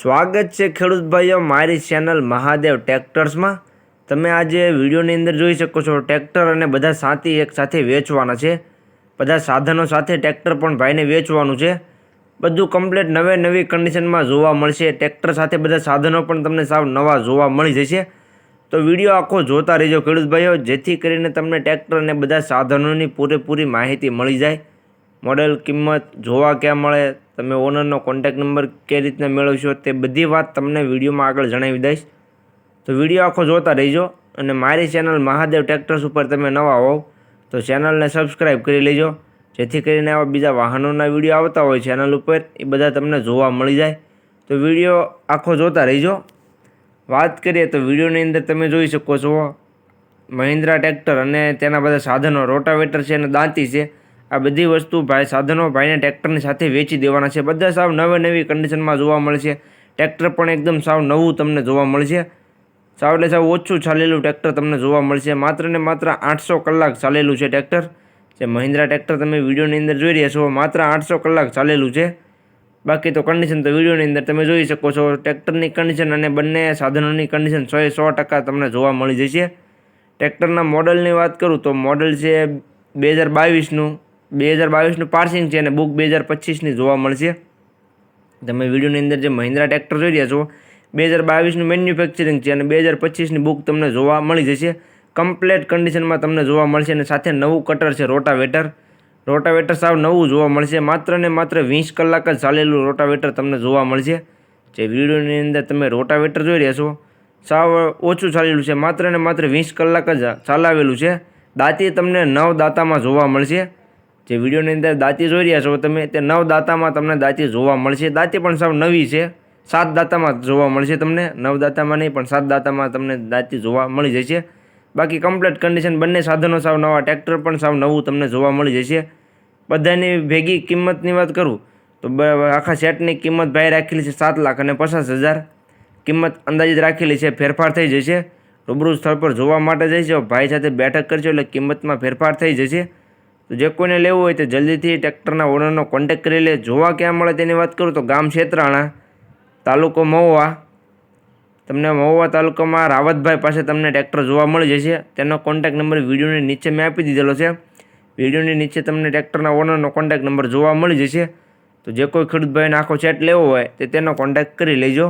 સ્વાગત છે ખેડૂત ભાઈઓ મારી ચેનલ મહાદેવ ટ્રેક્ટર્સમાં। તમે આજે વિડીયોની અંદર જોઈ શકો છો ટ્રેક્ટર અને બધા સાથી એક સાથે વેચવાના છે। બધા સાધનો સાથે ટ્રેક્ટર પણ ભાઈને વેચવાનું છે। બધું કમ્પ્લીટ નવી કન્ડિશનમાં જોવા મળશે। ટ્રેક્ટર સાથે બધા સાધનો પણ તમને સાવ નવા જોવા મળી જશે। તો વિડીયો આખો જોતા રહેજો ખેડૂત ભાઈઓ, જેથી કરીને તમને ટ્રેક્ટર અને બધા સાધનોની પૂરેપૂરી માહિતી મળી જાય। મોડેલ, કિંમત, જોવા ક્યાં મળે, તમે ઓનરનો કોન્ટેક્ટ નંબર કઈ રીતના મેળવશો તે બધી વાત તમને વિડીયોમાં આગળ જણાવી દઈશ। તો વિડીયો આખો જોતા રહેજો। અને મારી ચેનલ મહાદેવ ટ્રેક્ટર્સ ઉપર તમે નવા હોવ તો ચેનલને સબસ્ક્રાઈબ કરી લેજો, જેથી કરીને આવા બીજા વાહનોના વિડીયો આવતા હોય ચેનલ ઉપર એ બધા તમને જોવા મળી જાય। તો વિડીયો આખો જોતા રહેજો। વાત કરીએ તો વિડીયોની અંદર તમે જોઈ શકો છો મહિન્દ્રા ટ્રેક્ટર અને તેના બધા સાધનો, રોટાવેટર છે અને દાંતી છે। આ બધી વસ્તુ ભાઈ સાધનો ભાઈને ટ્રેક્ટરની સાથે વેચી દેવાના છે। બધા સાવ નવી કન્ડિશનમાં જોવા મળશે। ટ્રેક્ટર પણ એકદમ સાવ નવું તમને જોવા મળશે। સાવ એટલે સાવ ઓછું ચાલેલું ટ્રેક્ટર તમને જોવા મળશે। માત્ર ને માત્ર 800 કલાક ચાલેલું છે ટ્રેક્ટર। જે મહિન્દ્રા ટ્રેક્ટર તમે વિડીયોની અંદર જોઈ રહ્યા છો માત્ર 800 કલાક ચાલેલું છે। બાકી તો કન્ડિશન તો વિડીયોની અંદર તમે જોઈ શકો છો। ટ્રેક્ટરની કન્ડિશન અને બંને સાધનોની કન્ડિશન 100% તમને જોવા મળી જશે। ટ્રેક્ટરના મોડલની વાત કરું તો મોડલ છે 2022નું। 2022નું પાર્સિંગ છે અને બુક 2025ની જોવા મળશે। તમે વિડીયોની અંદર જે મહિન્દ્રા ટ્રેક્ટર જોઈ રહ્યા છો 2022નું મેન્યુફેક્ચરિંગ છે અને 2025ની બુક તમને જોવા મળી જશે। કમ્પ્લેટ કન્ડિશનમાં તમને જોવા મળશે અને સાથે નવું કટર છે રોટાવેટર સાવ નવું જોવા મળશે। માત્ર ને માત્ર 20 કલાક જ ચાલેલું રોટાવેટર તમને જોવા મળશે। જે વિડીયોની અંદર તમે રોટાવેટર જોઈ રહ્યા છો સાવ ઓછું ચાલેલું છે, માત્ર ને માત્ર 20 કલાક જ ચાલાવેલું છે। દાંતી તમને 9 દાંતામાં જોવા મળશે। જે વિડીયોની અંદર દાંતી જોઈ રહ્યા છો તમે તે 9 દાંતામાં તમને દાંતી જોવા મળશે। દાંતી પણ સાવ નવી છે, 7 દાંતામાં જોવા મળશે તમને, 9 દાંતામાં નહીં પણ 7 દાંતામાં તમને દાંતી જોવા મળી જશે। બાકી કમ્પ્લીટ કન્ડિશન બંને સાધનો સાવ નવા, ટ્રેક્ટર પણ સાવ નવું તમને જોવા મળી જશે। બધાની ભેગી કિંમતની વાત કરું તો આખા સેટની કિંમત ભાઈ રાખેલી છે 7,50,000। કિંમત અંદાજિત રાખેલી છે, ફેરફાર થઈ જશે। રૂબરૂ સ્થળ પર જોવા માટે જઈશો, ભાઈ સાથે બેઠક કરશો એટલે કિંમતમાં ફેરફાર થઈ જશે। તો જે કોઈને લેવું હોય તો જલ્દીથી ટ્રેક્ટરના ઓનરનો કોન્ટેક્ટ કરી લે। જોવા ક્યાં મળે તેની વાત કરું તો ગામ છેતરાણા, તાલુકો મહુવા। તમને મહુવા તાલુકામાં રાવતભાઈ પાસે તમને ટ્રેક્ટર જોવા મળી જશે। તેનો કોન્ટેક્ટ નંબર વિડીયોની નીચે મેં આપી દીધેલો છે। વિડીયોની નીચે તમને ટ્રેક્ટરના ઓનરનો કોન્ટેક્ટ નંબર જોવા મળી જશે। તો જે કોઈ ખેડૂત ભાઈને આખો સેટ લેવો હોય તે તેનો કોન્ટેક્ટ કરી લેજો।